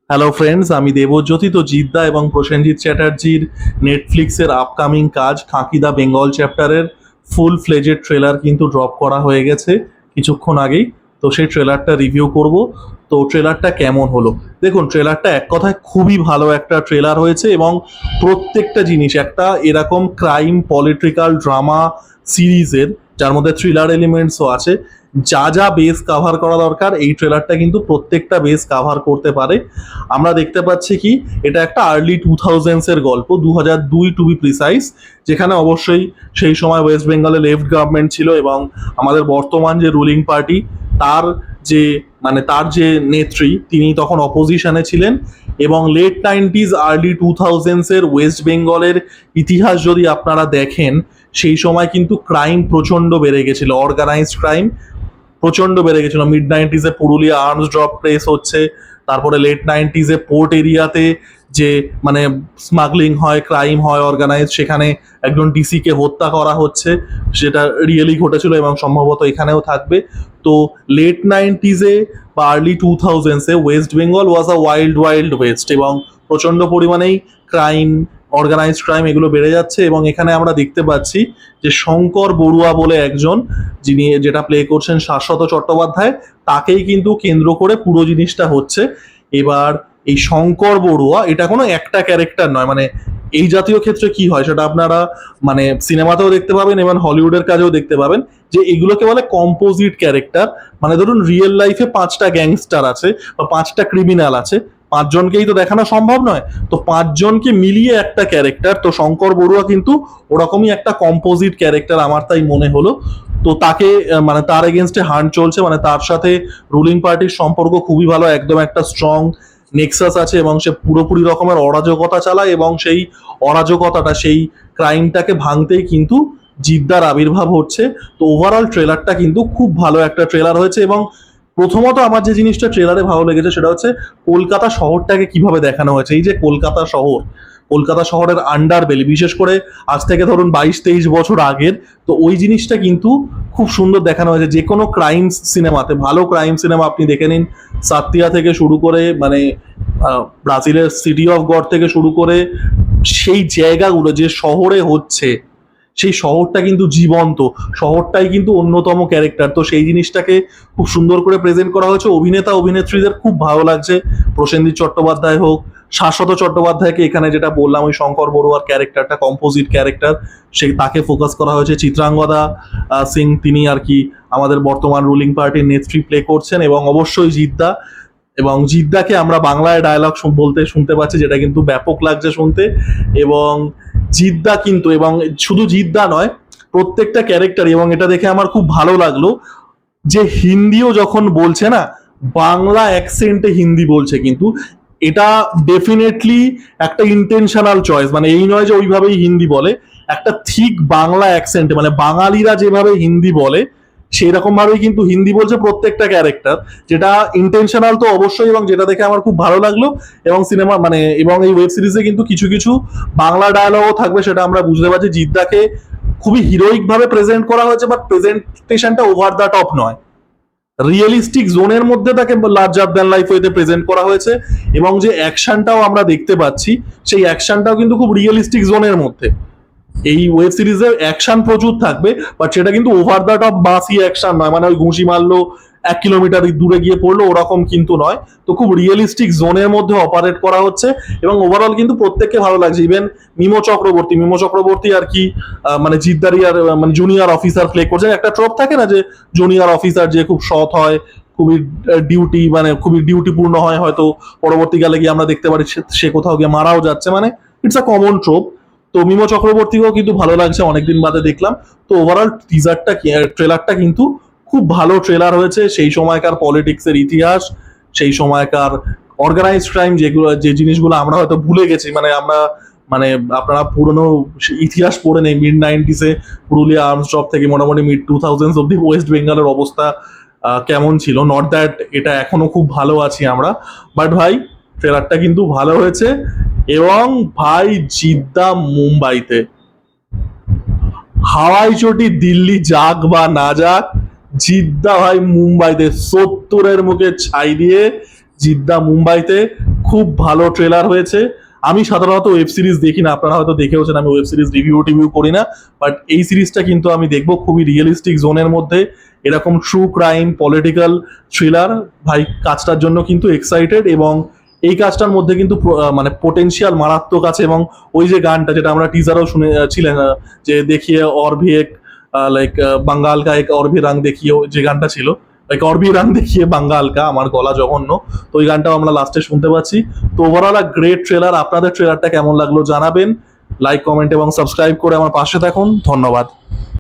Hello friends, আমি দেবজ্যোতি। তো জিদ্দা এবং প্রসেনজিৎ চ্যাটার্জির নেটফ্লিক্সের আপকামিং কাজ খাঁকি দ্য বেঙ্গল চ্যাপ্টারের ফুল ফ্লেজেড ট্রেলার কিন্তু ড্রপ করা হয়ে গেছে কিছুক্ষণ আগেই। তো সেই ট্রেলারটা রিভিউ করব। তো ট্রেলারটা কেমন হলো? দেখুন, ট্রেলারটা এক কথায় খুবই ভালো একটা ট্রেলার হয়েছে এবং প্রত্যেকটা জিনিস একটা এরকম ক্রাইম পলিটিক্যাল ড্রামা সিরিজের, যার মধ্যে থ্রিলার এলিমেন্টসও আছে, যা যা বেস কাভার করা দরকার এই ট্রেলারটা কিন্তু প্রত্যেকটা বেস কাভার করতে পারে। আমরা দেখতে পাচ্ছি কি, এটা একটা আর্লি 2000s-এর গল্প, 2002 টু বি প্রিসাইজ, যেখানে অবশ্যই সেই সময় ওয়েস্ট বেঙ্গলে লেফট গভর্নমেন্ট ছিল এবং আমাদের বর্তমান যে রুলিং পার্টি তার যে তার যে নেত্রী তিনি তখন অপোজিশনে ছিলেন। এবং লেট 90s আর্লি 2000s-এর ওয়েস্ট বেঙ্গলের ইতিহাস যদি আপনারা দেখেন, সেই সময় কিন্তু ক্রাইম প্রচণ্ড বেড়ে গেছিল, অর্গানাইজড ক্রাইম প্রচণ্ড বেড়ে গেছিল। মিড 90s-এ পুরুলিয়া আর্মস ড্রপ প্লেস হচ্ছে, তারপরে লেট 90s-এ পোর্ট এরিয়াতে যে স্মাগলিং হয়, ক্রাইম হয় অর্গানাইজ, সেখানে একজন ডিসিকে হত্যা করা হচ্ছে, সেটা রিয়েলি ঘটেছিল এবং সম্ভবত এখানেও থাকবে। তো লেট 90s-এ বা আর্লি 2000s-এ West Bengal was a wild wild West এবং প্রচণ্ড পরিমাণেই ক্রাইম, অর্গানাইজড ক্রাইম এগুলো বেড়ে যাচ্ছে। এবং এখানে আমরা দেখতে পাচ্ছি যে শঙ্কর বড়ুয়া বলে একজন, যিনি যেটা প্লে করছেন শাশ্বত চট্টোপাধ্যায়, তাকেই কিন্তু কেন্দ্র করে পুরো জিনিসটা হচ্ছে। এবার এই শঙ্কর বড়ুয়া এটা কোনো একটা ক্যারেক্টার নয়, এই জাতীয় ক্ষেত্রে কি হয় সেটা আপনারা সিনেমাতেও দেখতে পাবেন এবং হলিউডের কাজেও দেখতে পাবেন, যে এগুলোকে বলে কম্পোজিট ক্যারেক্টার। ধরুন রিয়েল লাইফে 5টা গ্যাংস্টার আছে বা 5টা ক্রিমিনাল আছে, 5জনকেই তো দেখানো সম্ভব নয়, তো 5জনকে মিলিয়ে একটা ক্যারেক্টার। তো শঙ্কর বড়ুয়া কিন্তু ওরকমই একটা কম্পোজিট ক্যারেক্টার, আমার তাই মনে হলো। তো তাকে তার এগেনস্টে হান্ট চলছে, তার সাথে রুলিং পার্টির সম্পর্ক খুবই ভালো, একদম একটা স্ট্রং নেক্সাস আছে এবং সে পুরোপুরি রকমের অরাজকতা চালায় এবং সেই অরাজকতাটা, সেই ক্রাইমটাকে ভাঙতেই কিন্তু জিদ্দার আবির্ভাব হচ্ছে। তো ওভারঅল ট্রেলারটা কিন্তু খুব ভালো একটা ট্রেলার হয়েছে। এবং প্রথমত আমার যে জিনিসটা ট্রেলারে ভালো লেগেছে সেটা হচ্ছে কলকাতা শহরটাকে কিভাবে দেখানো হয়েছে। এই যে কলকাতা শহর, কলকাতা শহরের আন্ডারবেলি, বিশেষ করে আজ থেকে ধরুন 22-23 বছর আগের, তো ওই জিনিসটা কিন্তু খুব সুন্দর দেখানো হয়েছে। যে কোনো ক্রাইম সিনেমাতে, ভালো ক্রাইম সিনেমা আপনি দেখে নিন, সাতিয়া থেকে শুরু করে ব্রাজিলের সিটি অফ গড থেকে শুরু করে সেই জায়গাগুলো যে শহরে হচ্ছে, সেই শহরটা কিন্তু জীবন্ত, শহরটাই কিন্তু অন্যতম ক্যারেক্টার। তো সেই জিনিসটাকে খুব সুন্দর করে প্রেজেন্ট করা হয়েছে। অভিনেতা অভিনেত্রীদের খুব ভালো লাগছে, প্রসেনজিৎ চট্টোপাধ্যায় হোক, শাশ্বত চট্টোপাধ্যায়কে এখানে যেটা বললাম ওই শঙ্কর বড়ুয়ার ক্যারেক্টারটা কম্পোজিট ক্যারেক্টার, তাকে ফোকাস করা হয়েছে। চিত্রাঙ্গদা সিং, তিনি আর কি আমাদের বর্তমান রুলিং পার্টির নেত্রী প্লে করছেন। এবং অবশ্যই জিদ্দা, এবং জিদ্দাকে আমরা বাংলায় ডায়লগ বলতে শুনতে পাচ্ছি, যেটা কিন্তু ব্যাপক লাগছে শুনতে। এবং জিদ্দা কিন্তু, এবং শুধু জিদ্দা নয়, প্রত্যেকটা ক্যারেক্টার, এবং এটা দেখে আমার খুব ভালো লাগলো যে হিন্দিও যখন বলছে না, বাংলা অ্যাকসেন্টে হিন্দি বলছে, কিন্তু এটা ডেফিনেটলি একটা ইন্টেনশনাল চয়েস। এই নয় যে ওইভাবেই হিন্দি বলে, একটা ঠিক বাংলা অ্যাকসেন্টে, বাঙালিরা যেভাবে হিন্দি বলে সেই রকম ভাবেই কিন্তু হিন্দি বলছে প্রত্যেকটা ক্যারেক্টার, যেটা ইন্টেনশনাল তো অবশ্যই, এবং যেটা দেখে আমার খুব ভালো লাগলো। এবং সিনেমা এবং এই ওয়েব সিরিজে কিন্তু কিছু কিছু বাংলা ডায়লগও থাকবে, সেটা আমরা বুঝতে পারছি। জিদ্দাকে খুবই হিরোইক ভাবে প্রেজেন্ট করা হয়েছে, বাট প্রেজেন্টেশনটা ওভার দ্য টপ নয়, রিয়েলিস্টিক জোনের মধ্যে তাকে লার্জার দ্যান লাইফ ওয়েতে প্রেজেন্ট করা হয়েছে। এবং যে অ্যাকশনটাও আমরা দেখতে পাচ্ছি, সেই অ্যাকশনটাও কিন্তু খুব রিয়েলিস্টিক জোনের মধ্যে। এই ওয়েব সিরিজে অ্যাকশন প্রচুর থাকবে, বাট সেটা কিন্তু ওভার দ্য টপ বাসি অ্যাকশন নয়, ওই ঘুষি মারলো 1 কিলোমিটার দূরে গিয়ে পড়লো ওরকম কিন্তু নয়। তো খুব রিয়েলিস্টিক জোনের মধ্যে অপারেট করা হচ্ছে এবং ওভারঅল কিন্তু প্রত্যেককে ভালো লাগছে। ইভেন মিমো চক্রবর্তী আর কি জিদ্দারি আর জুনিয়র অফিসার প্লে করছেন। একটা ট্রপ থাকে না যে জুনিয়র অফিসার যে খুব সৎ হয়, খুবই খুবই ডিউটিপূর্ণ হয়, হয়তো পরবর্তীকালে গিয়ে আমরা দেখতে পারি সে কোথাও গিয়ে মারাও যাচ্ছে, ইটস আ কমন ট্রোপ। তো মিমো চক্রবর্তীকেও কিন্তু ভালো লাগছে, অনেকদিন বাদে দেখলাম। তো ওভারঅল ট্রেলারটা কিন্তু খুব ভালো ট্রেলার হয়েছে। সেই সময়কার পলিটিক্সের ইতিহাস, সেই সময়কার অর্গানাইজ ক্রাইম, যে জিনিসগুলো আমরা হয়তো ভুলে গেছি, আমরা আপনারা পুরনো ইতিহাস পড়ে নেই, মিড 90s-এ পুরুলিয়া আর্মস ড্রপ থেকে মোটামুটি মিড 2000s অব্দি ওয়েস্ট বেঙ্গলের অবস্থা কেমন ছিল। নট দ্যাট এটা এখনো খুব ভালো আছি আমরা, বাট ভাই ট্রেলারটা কিন্তু ভালো হয়েছে। এবং ভাই জিদ্দা মুম্বাইতে, হাওয়াই চটি দিল্লি যাক বা না যাক, জিদ্দা ভাই মুম্বাইতে 70-এর মুখে ছাই দিয়ে জিদ্দা মুম্বাইতে খুব ভালো ট্রেলার হয়েছে। আমি সাধারণত ওয়েব সিরিজ দেখি না, আপনারা হয়তো দেখেওছেন আমি ওয়েব সিরিজ রিভিউ করি না, বাট এই সিরিজটা কিন্তু আমি দেখবো। খুবই রিয়েলিস্টিক জোনের মধ্যে এরকম ট্রু ক্রাইম পলিটিক্যাল থ্রিলার, ভাই কাজটার জন্য কিন্তু এক্সাইটেড। এবং এই কাজটার মধ্যে কিন্তু মানে পোটেনশিয়াল মারাত্মক আছে। এবং ওই যে গানটা যেটা আমরা টিজারও শুনেছিলেন, যে দেখিয়ে और भी एक লাইক বাঙ্গাল কা এক और भी रंग देखिए, যে গানটা ছিল লাইক और भी रंग देखिए বাঙ্গাল কা, আমার গলা জঘন্য, তো ওই গানটাও আমরা লাস্টে শুনতে পাচ্ছি। তো ওভারঅল গ্রেট ট্রেলার। আপনাদের ট্রেলারটা কেমন লাগলো জানাবেন, লাইক কমেন্ট এবং সাবস্ক্রাইব করে আমার পাশে থাকুন। ধন্যবাদ।